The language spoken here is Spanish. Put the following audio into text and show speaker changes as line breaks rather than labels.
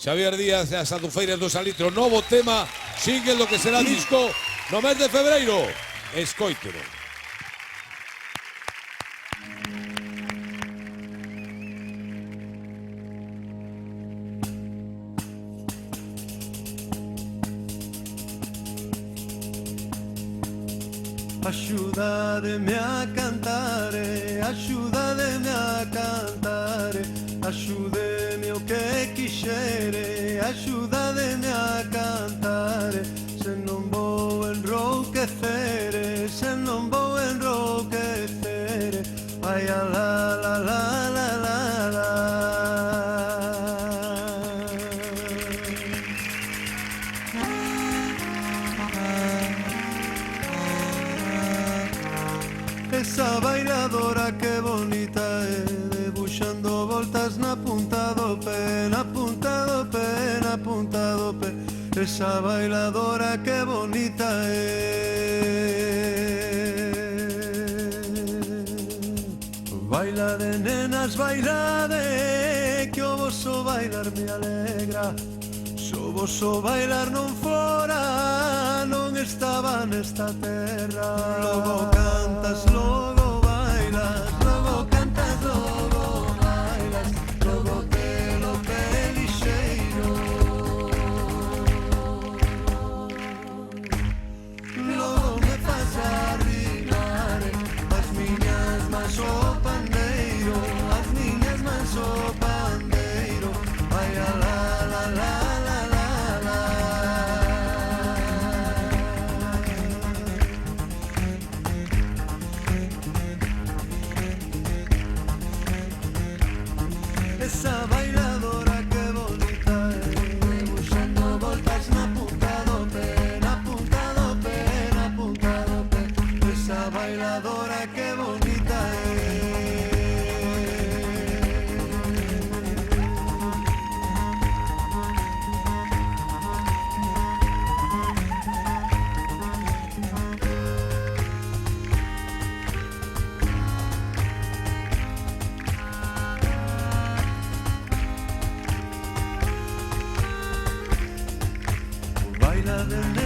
Xavier Díaz e as Adufeiras do Salitro, novo tema, single do que será disco no mes de febreiro. Escoítero.
Axúdademe a cantare, axúdademe a cantare, axúdeme o que quixere, axúdademe a cantare, se non vou enrouquecere, se non vou enrouquecere, ai a la la la la la la. Esa bailadora que bonita é, debuxando voltas na punta do pé, na punta do pé, na punta do pé. Esa bailadora que bonita é. Baila de nenas, baila de, que o voso bailar me alegra. Se o voso bailar non fora, non estaba nesta terra. Logo cantas, logo bailas, logo cantas, logo bailas, logo pelo pelixeiro, logo me faz arribar as miñas mans o pandeiro, as miñas mans o pandeiro, vai a la la la. Esa bailadora que bonita é, debuxando voltas na punta do pé, na punta do pé, na punta do pé. Esa bailadora que bonita é. Baila de